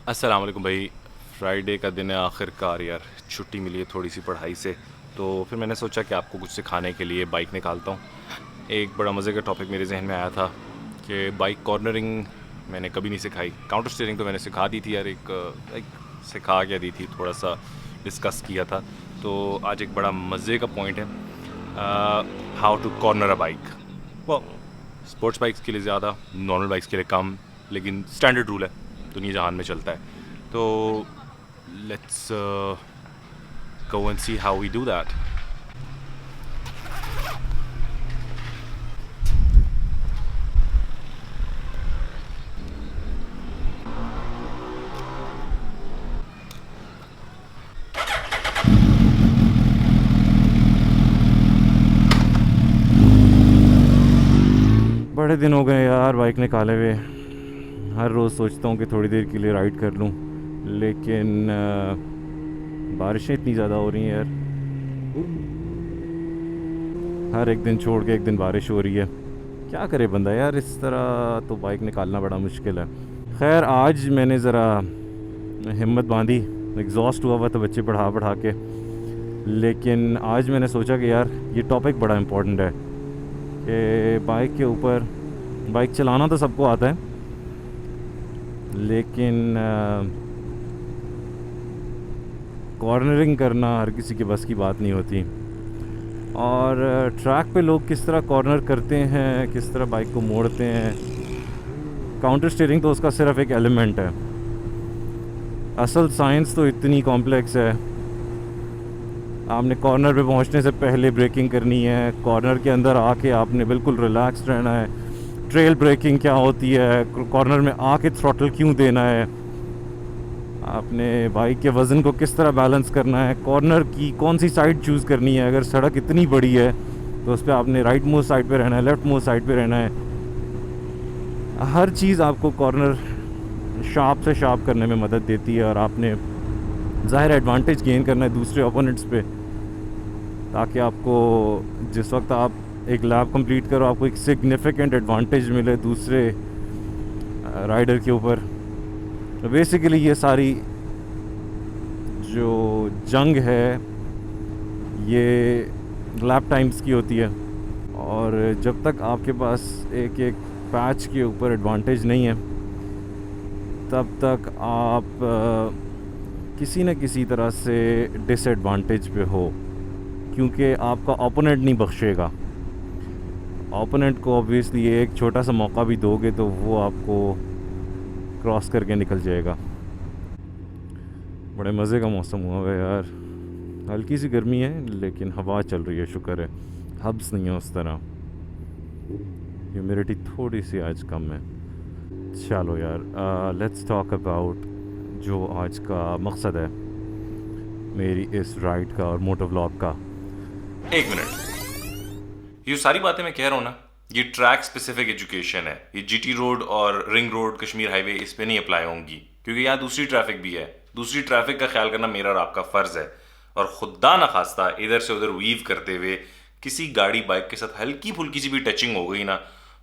अस्सलाम वालेकुम भाई। फ्राइडे का दिन है, आखिरकार यार छुट्टी मिली है थोड़ी सी पढ़ाई से। तो फिर मैंने सोचा कि आपको कुछ सिखाने के लिए बाइक निकालता हूँ। एक बड़ा मज़े का टॉपिक मेरे जहन में आया था कि बाइक कॉर्नरिंग मैंने कभी नहीं सिखाई। काउंटर स्टीयरिंग तो मैंने सिखा दी थी यार, एक सिखा क्या दी थी, थोड़ा सा डिस्कस किया था। तो आज एक बड़ा मज़े का पॉइंट है, how to corner a bike. वो स्पोर्ट्स बाइक्स के लिए ज़्यादा, नॉर्मल बाइक्स के लिए कम, लेकिन स्टैंडर्ड रूल है, दुनिया जहान में चलता है। तो let's go and see how we do that. बड़े दिन हो गए यार बाइक निकाले हुए। हर रोज़ सोचता हूँ कि थोड़ी देर के लिए राइड कर लूँ, लेकिन बारिशें इतनी ज़्यादा हो रही हैं यार। हर एक दिन छोड़ के एक दिन बारिश हो रही है। क्या करे बंदा यार, इस तरह तो बाइक निकालना बड़ा मुश्किल है। खैर आज मैंने ज़रा हिम्मत बांधी, एग्जॉस्ट हुआ था बच्चे पढ़ा पढ़ा के, लेकिन आज मैंने सोचा कि यार ये टॉपिक बड़ा इम्पोर्टेंट है कि बाइक के ऊपर, बाइक चलाना तो सबको आता है, लेकिन कॉर्नरिंग करना हर किसी के बस की बात नहीं होती। और ट्रैक पे लोग किस तरह कॉर्नर करते हैं, किस तरह बाइक को मोड़ते हैं, काउंटर स्टीयरिंग तो उसका सिर्फ एक एलिमेंट है। असल साइंस तो इतनी कॉम्प्लेक्स है। आपने कॉर्नर पे पहुंचने से पहले ब्रेकिंग करनी है, कॉर्नर के अंदर आके आपने बिल्कुल रिलैक्स रहना है। ट्रेल ब्रेकिंग क्या होती है, कॉर्नर में आके थ्रॉटल क्यों देना है, आपने बाइक के वज़न को किस तरह बैलेंस करना है, कॉर्नर की कौन सी साइड चूज़ करनी है। अगर सड़क इतनी बड़ी है तो उस पर आपने राइट मूव साइड पे रहना है, लेफ़्ट मूव साइड पे रहना है। हर चीज़ आपको कॉर्नर शार्प से शार्प करने में मदद देती है, और आपने ज़ाहिर एडवांटेज गेन करना है दूसरे ओपोनेंट्स पे, ताकि आपको जिस वक्त आप एक लैप कंप्लीट करो आपको एक सिग्निफिकेंट एडवांटेज मिले दूसरे राइडर के ऊपर। तो बेसिकली ये सारी जो जंग है ये लैप टाइम्स की होती है, और जब तक आपके पास एक एक पैच के ऊपर एडवांटेज नहीं है तब तक आप किसी न किसी तरह से डिसएडवांटेज पे हो, क्योंकि आपका ओपोनेंट नहीं बख्शेगा। ओपोनेंट को ऑब्वियसली एक छोटा सा मौका भी दोगे तो वो आपको क्रॉस करके निकल जाएगा। बड़े मज़े का मौसम हुआ है यार, हल्की सी गर्मी है लेकिन हवा चल रही है, शुक्र है। हब्स नहीं है उस तरह, ह्यूमिडिटी थोड़ी सी आज कम है। चलो यार, लेट्स टॉक अबाउट जो आज का मकसद है मेरी इस राइड का और मोटो व्लॉग का। एक मिनट, ये सारी बातें मैं कह रहा हूँ ना, ये ट्रैक स्पेसिफिक एजुकेशन है। ये जीटी रोड और रिंग रोड, कश्मीर हाईवे, इस पे नहीं अप्लाई होंगी, क्योंकि यहाँ दूसरी ट्रैफिक भी है। दूसरी ट्रैफिक का ख्याल करना मेरा और आपका फर्ज है। और खुदा ना खास्ता इधर से उधर वीव करते हुए किसी गाड़ी बाइक के साथ हल्की फुल्की सी भी टचिंग हो गई ना,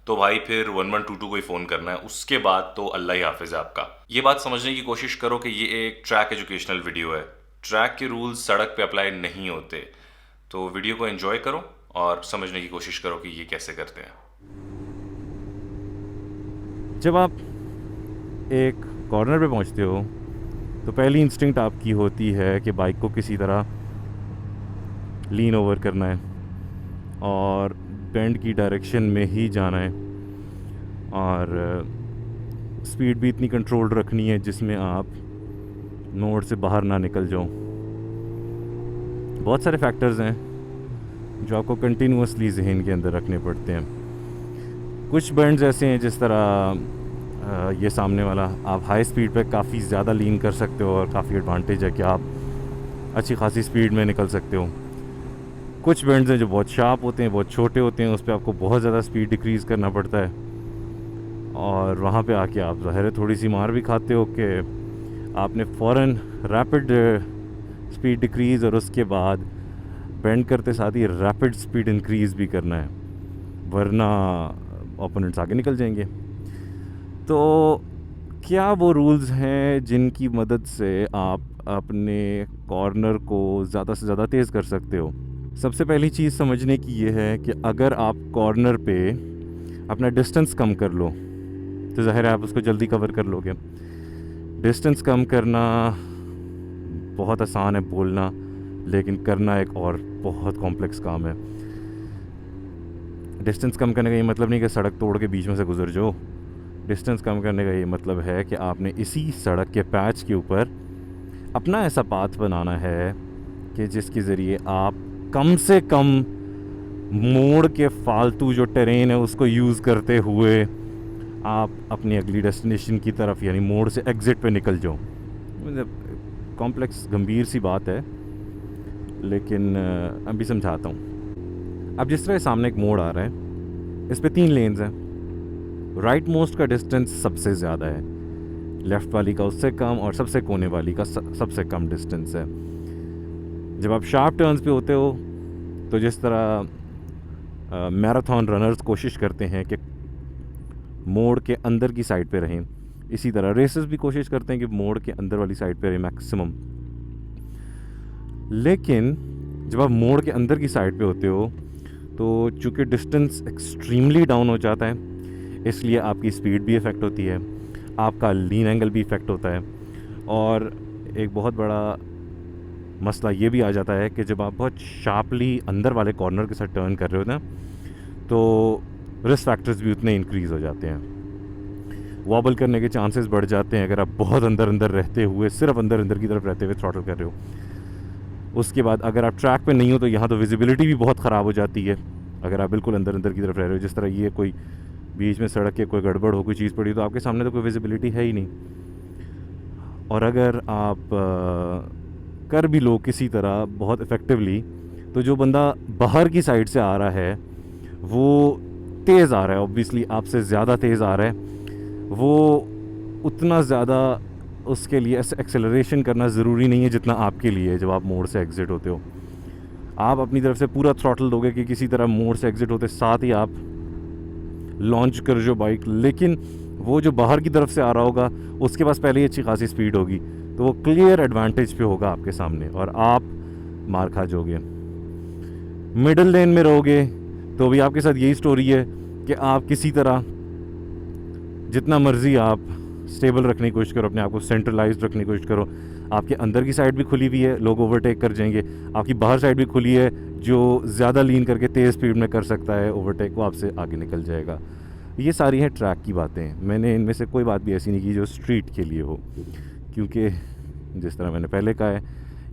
तो भाई फिर 1122 को ही फोन करना है। उसके बाद तो अल्लाह ही हाफिज है आपका। ये बात समझने की कोशिश करो कि ये एक ट्रैक एजुकेशनल वीडियो है। ट्रैक के रूल्स सड़क पे अप्लाई नहीं होते। तो वीडियो को एंजॉय करो और समझने की कोशिश करो कि ये कैसे करते हैं। जब आप एक कॉर्नर पे पहुंचते हो तो पहली इंस्टिंक्ट आपकी होती है कि बाइक को किसी तरह लीन ओवर करना है और बेंड की डायरेक्शन में ही जाना है, और स्पीड भी इतनी कंट्रोल्ड रखनी है जिसमें आप नोड से बाहर ना निकल जाओ। बहुत सारे फैक्टर्स हैं जो आपको कंटिन्यूसली जहन के अंदर रखने पड़ते हैं। कुछ बैंड्स ऐसे हैं जिस तरह ये सामने वाला, आप हाई स्पीड पे काफ़ी ज़्यादा लीन कर सकते हो और काफ़ी एडवांटेज है कि आप अच्छी खासी स्पीड में निकल सकते हो। कुछ बैंड्स हैं जो बहुत शार्प होते हैं, बहुत छोटे होते हैं, उस पर आपको बहुत ज़्यादा स्पीड डिक्रीज़ करना पड़ता है, और वहाँ पे आके आप ज़ाहिर है थोड़ी सी मार भी खाते हो कि आपने फ़ौरन रैपिड स्पीड डिक्रीज़ और उसके बाद बेंड करते साथ ही रैपिड स्पीड इंक्रीज़ भी करना है, वरना ओपोनेंट्स आगे निकल जाएंगे। तो क्या वो रूल्स हैं जिनकी मदद से आप अपने कॉर्नर को ज़्यादा से ज़्यादा तेज़ कर सकते हो? सबसे पहली चीज़ समझने की ये है कि अगर आप कॉर्नर पे अपना डिस्टेंस कम कर लो तो ज़ाहिर है आप उसको जल्दी कवर कर लोगे। डिस्टेंस कम करना बहुत आसान है बोलना, लेकिन करना एक और बहुत कॉम्प्लेक्स काम है। डिस्टेंस कम करने का ये मतलब नहीं कि सड़क तोड़ के बीच में से गुजर जाओ। डिस्टेंस कम करने का ये मतलब है कि आपने इसी सड़क के पैच के ऊपर अपना ऐसा पाथ बनाना है कि जिसके ज़रिए आप कम से कम मोड़ के फालतू जो टेरेन है उसको यूज़ करते हुए आप अपनी अगली डेस्टिनेशन की तरफ यानी मोड़ से एग्ज़िट पे निकल जाओ। मतलब कॉम्प्लेक्स गंभीर सी बात है, लेकिन अभी समझाता हूँ। अब जिस तरह सामने एक मोड़ आ रहा है, इस पे 3 लेन्स हैं। राइट मोस्ट का डिस्टेंस सबसे ज़्यादा है, लेफ़्ट वाली का उससे कम और सबसे कोने वाली का सबसे कम डिस्टेंस है। जब आप शार्प टर्न्स पे होते हो तो जिस तरह मैराथन रनर्स कोशिश करते हैं कि मोड़ के अंदर की साइड पे रहें, इसी तरह रेसर्स भी कोशिश करते हैं कि मोड़ के अंदर वाली साइड पे रहें मैक्सिमम। लेकिन जब आप मोड़ के अंदर की साइड पे होते हो तो चूँकि डिस्टेंस एक्सट्रीमली डाउन हो जाता है, इसलिए आपकी स्पीड भी इफ़ेक्ट होती है, आपका लीन एंगल भी इफ़ेक्ट होता है, और एक बहुत बड़ा मसला ये भी आ जाता है कि जब आप बहुत शार्पली अंदर वाले कॉर्नर के साथ टर्न कर रहे हो ना, तो रिस्क फैक्टर्स भी उतने इंक्रीज़ हो जाते हैं। वॉबल करने के चांसेस बढ़ जाते हैं अगर आप बहुत अंदर अंदर रहते हुए, सिर्फ अंदर अंदर की तरफ रहते हुए थ्रॉटल कर रहे हो। उसके बाद अगर आप ट्रैक पे नहीं हो तो यहाँ तो विजिबिलिटी भी बहुत ख़राब हो जाती है अगर आप बिल्कुल अंदर अंदर की तरफ रह रहे हो। जिस तरह ये कोई बीच में सड़क के कोई गड़बड़ हो, कोई चीज़ पड़ी, तो आपके सामने तो कोई विजिबिलिटी है ही नहीं। और अगर आप कर भी लो किसी तरह बहुत इफ़ेक्टिवली, तो जो बंदा बाहर की साइड से आ रहा है वो तेज़ आ रहा है, ऑब्वियसली आपसे ज़्यादा तेज़ आ रहा है, वो उतना ज़्यादा उसके लिए एक्सेलरेशन करना ज़रूरी नहीं है जितना आपके लिए जब आप मोड़ से एग्ज़िट होते हो। आप अपनी तरफ से पूरा थ्रॉटल दोगे कि किसी तरह मोड़ से एग्ज़िट होते साथ ही आप लॉन्च कर जो बाइक, लेकिन वो जो बाहर की तरफ से आ रहा होगा उसके पास पहले ही अच्छी खासी स्पीड होगी, तो वो क्लियर एडवांटेज पे होगा आपके सामने और आप मार खा जाओगे। मिडिल लेन में रहोगे तो भी आपके साथ यही स्टोरी है कि आप किसी तरह जितना मर्ज़ी आप स्टेबल रखने की कोशिश करो, अपने आप को सेंट्रलाइज्ड रखने की कोशिश करो। आपके अंदर की साइड भी खुली हुई है, लोग ओवरटेक कर जाएंगे, आपकी बाहर साइड भी खुली है, जो ज़्यादा लीन करके तेज़ स्पीड में कर सकता है ओवरटेक, वो आपसे आगे निकल जाएगा। ये सारी हैं ट्रैक की बातें। मैंने इनमें से कोई बात भी ऐसी नहीं की जो स्ट्रीट के लिए हो, क्योंकि जिस तरह मैंने पहले कहा है,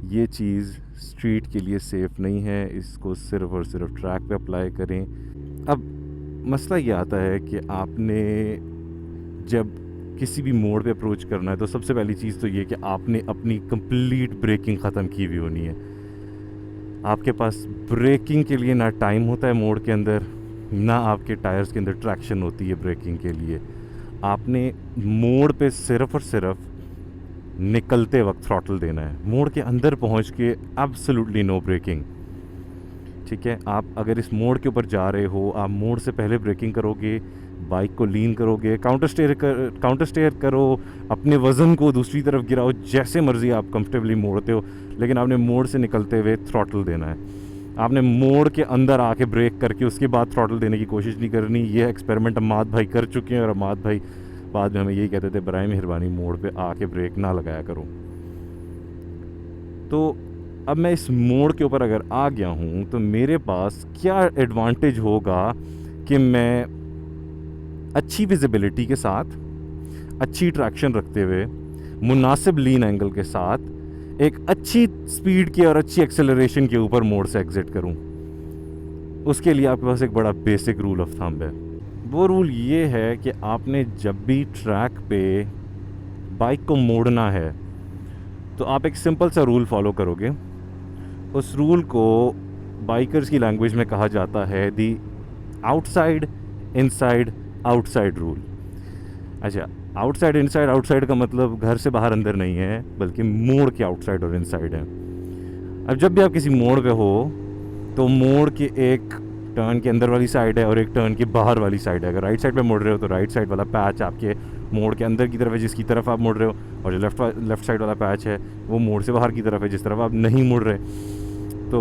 ये चीज़ स्ट्रीट के लिए सेफ़ नहीं है, इसको सिर्फ़ और सिर्फ ट्रैक पे अप्लाई करें। अब मसला ये आता है कि आपने जब किसी भी मोड़ पे अप्रोच करना है तो सबसे पहली चीज़ तो ये कि आपने अपनी कंप्लीट ब्रेकिंग ख़त्म की हुई होनी है। आपके पास ब्रेकिंग के लिए ना टाइम होता है मोड़ के अंदर, ना आपके टायर्स के अंदर ट्रैक्शन होती है ब्रेकिंग के लिए। आपने मोड़ पे सिर्फ़ और सिर्फ निकलते वक्त थ्रॉटल देना है, मोड़ के अंदर पहुंच के एब्सोल्युटली नो ब्रेकिंग। ठीक है, आप अगर इस मोड़ के ऊपर जा रहे हो, आप मोड़ से पहले ब्रेकिंग करोगे, बाइक को लीन करोगे, काउंटर स्टेयर करो, अपने वज़न को दूसरी तरफ गिराओ, जैसे मर्ज़ी आप कंफर्टेबली मोड़ते हो, लेकिन आपने मोड़ से निकलते हुए थ्रॉटल देना है। आपने मोड़ के अंदर आके ब्रेक करके उसके बाद थ्रॉटल देने की कोशिश नहीं करनी। ये एक्सपेरिमेंट अमाद भाई कर चुके हैं और अमाद भाई बाद में हमें यही कहते थे, बराए मेहरबानी मोड़ पे आके ब्रेक ना लगाया करो। तो अब मैं इस मोड़ के ऊपर अगर आ गया हूँ तो मेरे पास क्या एडवांटेज होगा कि मैं अच्छी विजिबिलिटी के साथ, अच्छी ट्रैक्शन रखते हुए, मुनासिब लीन एंगल के साथ, एक अच्छी स्पीड के और अच्छी एक्सेलरेशन के ऊपर मोड़ से एग्ज़िट करूं। उसके लिए आपके पास एक बड़ा बेसिक रूल ऑफ थंब है। वो रूल ये है कि आपने जब भी ट्रैक पे बाइक को मोड़ना है तो आप एक सिंपल सा रूल फॉलो करोगे। उस रूल को बाइकर्स की लैंग्वेज में कहा जाता है the outside inside outside rule. अच्छा, आउटसाइड इनसाइड आउटसाइड का मतलब घर से बाहर अंदर नहीं है, बल्कि मोड़ के आउटसाइड और इनसाइड है। अब जब भी आप किसी मोड़ पे हो तो मोड़ के एक टर्न के अंदर वाली साइड है और एक टर्न के बाहर वाली साइड है। अगर राइट साइड पे मुड़ रहे हो तो राइट साइड वाला पैच आपके मोड़ के अंदर की तरफ है जिसकी तरफ आप मुड़ रहे हो, और जो लेफ़्ट साइड वाला पैच है वो मोड़ से बाहर की तरफ है जिस तरफ आप नहीं मुड़ रहे। तो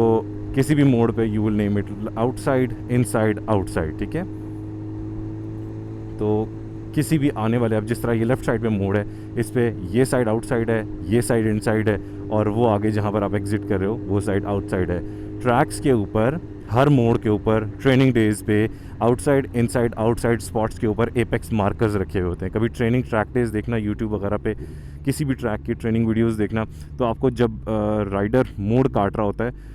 किसी भी मोड़ पे you will name it outside, inside, outside, ठीक है। तो किसी भी आने वाले, अब जिस तरह ये लेफ़्ट साइड पे मोड़ है, इस पे ये साइड आउटसाइड है, ये साइड इनसाइड है, और वो आगे जहाँ पर आप एग्ज़िट कर रहे हो वो साइड आउटसाइड है। ट्रैक्स के ऊपर, हर मोड़ के ऊपर, ट्रेनिंग डेज़ पे आउटसाइड, इनसाइड, आउटसाइड स्पॉट्स के ऊपर एपेक्स मार्कर्स रखे हुए होते हैं। कभी ट्रेनिंग ट्रैक डेज़ देखना यूट्यूब वगैरह पे, किसी भी ट्रैक की ट्रेनिंग वीडियोज़ देखना, तो आपको जब राइडर मोड़ काट रहा होता है,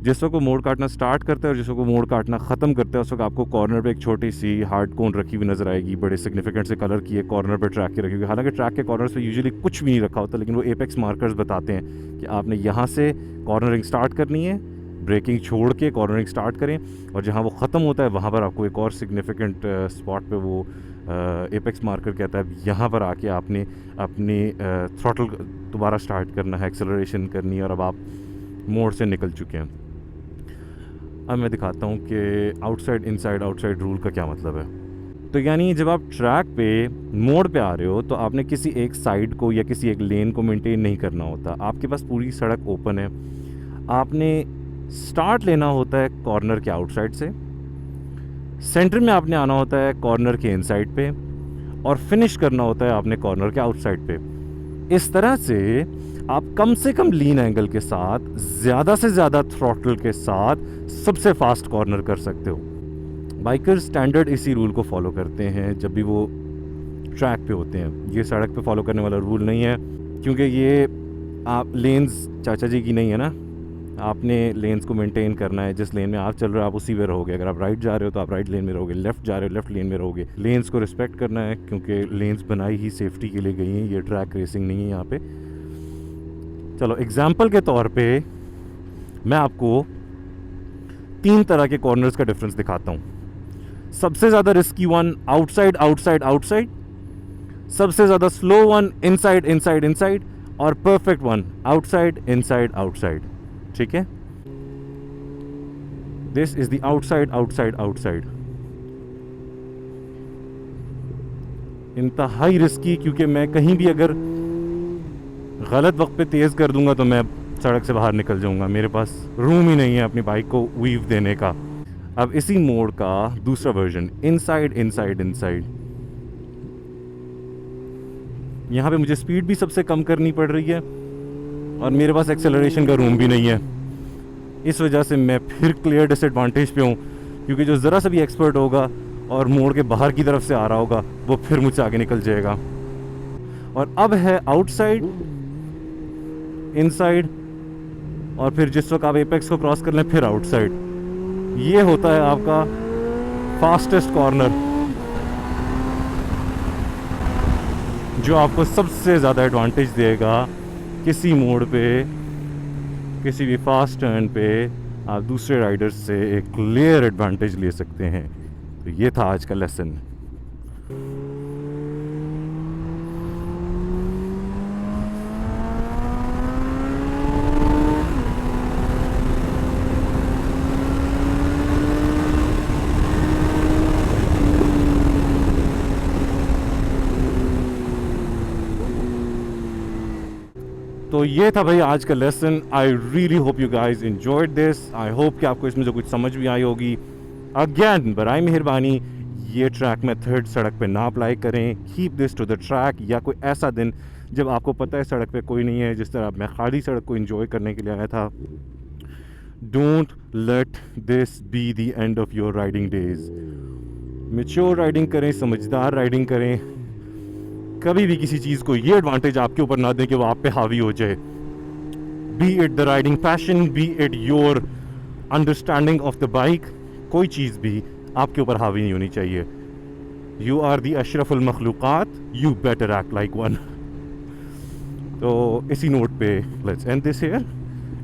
जिस वक्त वो मोड़ काटना स्टार्ट करता है और जिस वक्त वो मोड़ काटना ख़त्म करता है, उस वक्त आपको कॉर्नर पे एक छोटी सी हार्ड कोन रखी हुई नज़र आएगी, बड़े सिग्निफिकेंट से कलर की है कॉर्नर पे ट्रैक के रखी हुई। हालांकि ट्रैक के कॉर्नर्स पे यूजुअली कुछ भी नहीं रखा होता, लेकिन वो एपेक्स मार्कर्स बताते हैं कि आपने यहाँ से कॉर्नरिंग स्टार्ट करनी है, ब्रेकिंग छोड़ के कॉर्नरिंग स्टार्ट करें, और जहाँ वो ख़त्म होता है वहाँ पर आपको एक और सिग्निफिकेंट स्पॉट पे वो एपेक्स मार्कर कहता है यहाँ पर आके आपने अपनी थ्रॉटल दोबारा स्टार्ट करना है, एक्सेलरेशन करनी है, और अब आप मोड़ से निकल चुके हैं। अब मैं दिखाता हूँ कि आउटसाइड, इनसाइड, आउटसाइड रूल का क्या मतलब है। तो यानी जब आप ट्रैक पे मोड़ पे आ रहे हो तो आपने किसी एक साइड को या किसी एक लेन को मेंटेन नहीं करना होता, आपके पास पूरी सड़क ओपन है। आपने स्टार्ट लेना होता है कॉर्नर के आउटसाइड से, सेंटर में आपने आना होता है कॉर्नर के इनसाइड पे, और फिनिश करना होता है आपने कॉर्नर के आउटसाइड पे। इस तरह से आप कम से कम लीन एंगल के साथ, ज़्यादा से ज़्यादा थ्रॉटल के साथ सबसे फास्ट कॉर्नर कर सकते हो। बाइकर्स स्टैंडर्ड इसी रूल को फॉलो करते हैं जब भी वो ट्रैक पे होते हैं। ये सड़क पे फॉलो करने वाला रूल नहीं है, क्योंकि ये आप लेन्स चाचा जी की नहीं है ना, आपने लेन्स को मेंटेन करना है। जिस लेन में आप चल रहे हो आप उसी में रहोगे। अगर आप राइट जा रहे हो तो आप राइट लेन में रहोगे, लेफ़्ट जा रहे हो लेफ़्ट लेन में रहोगे। लेन्स को रिस्पेक्ट करना है, क्योंकि लेन्स बनाई ही सेफ्टी के लिए गई हैं, ये ट्रैक रेसिंग नहीं है यहाँ पे। चलो एग्जाम्पल के तौर पे मैं आपको 3 तरह के कॉर्नर्स का डिफरेंस दिखाता हूँ। सबसे ज़्यादा risky one outside, outside, outside. सबसे ज़्यादा slow one inside, inside, inside. और perfect one outside, inside, outside. ठीक है, this is the outside, outside, outside. इंतहाई रिस्की, क्योंकि मैं कहीं भी अगर गलत वक्त पे तेज़ कर दूंगा तो मैं सड़क से बाहर निकल जाऊंगा, मेरे पास रूम ही नहीं है अपनी बाइक को वीव देने का। अब इसी मोड का दूसरा वर्जन, इनसाइड, इनसाइड, इनसाइड। यहाँ पे मुझे स्पीड भी सबसे कम करनी पड़ रही है और मेरे पास एक्सेलरेशन का रूम भी नहीं है। इस वजह से मैं फिर क्लियर डिसएडवांटेज पे हूँ, क्योंकि जो ज़रा सा भी एक्सपर्ट होगा और मोड़ के बाहर की तरफ से आ रहा होगा वो फिर मुझसे आगे निकल जाएगा। और अब है आउटसाइड, इनसाइड, और फिर जिस वक्त आप एपेक्स को क्रॉस कर लें फिर आउटसाइड। ये होता है आपका फास्टेस्ट कॉर्नर, जो आपको सबसे ज़्यादा एडवांटेज देगा किसी मोड़ पे, किसी भी फास्ट टर्न पे आप दूसरे राइडर्स से एक क्लियर एडवांटेज ले सकते हैं। तो ये था आज का लेसन। तो ये था भाई आज का lesson. I really hope you guys enjoyed this. I hope कि आपको इसमें से कुछ समझ भी आई होगी। अगेन बराए मेहरबानी ये ट्रैक मेथड सड़क पे ना अप्लाई करें। Keep this to the track, या कोई ऐसा दिन जब आपको पता है सड़क पे कोई नहीं है, जिस तरह मैं खाली सड़क को एंजॉय करने के लिए आया था। Don't let this be the end of your riding days. Mature riding करें, समझदार राइडिंग करें। कभी भी किसी चीज़ को ये एडवांटेज आपके ऊपर ना दें कि वो आप पे हावी हो जाए। Be it the riding passion, be it your understanding of the bike, कोई चीज़ भी आपके ऊपर हावी नहीं होनी चाहिए। यू आर द अशरफुल मखलूक़ात, you better act like one. तो इसी नोट पे लेट्स एंड दिस हियर।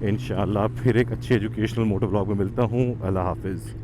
इंशाल्लाह फिर एक अच्छे एजुकेशनल मोटो ब्लॉग में मिलता हूँ। अल्लाह हाफिज़।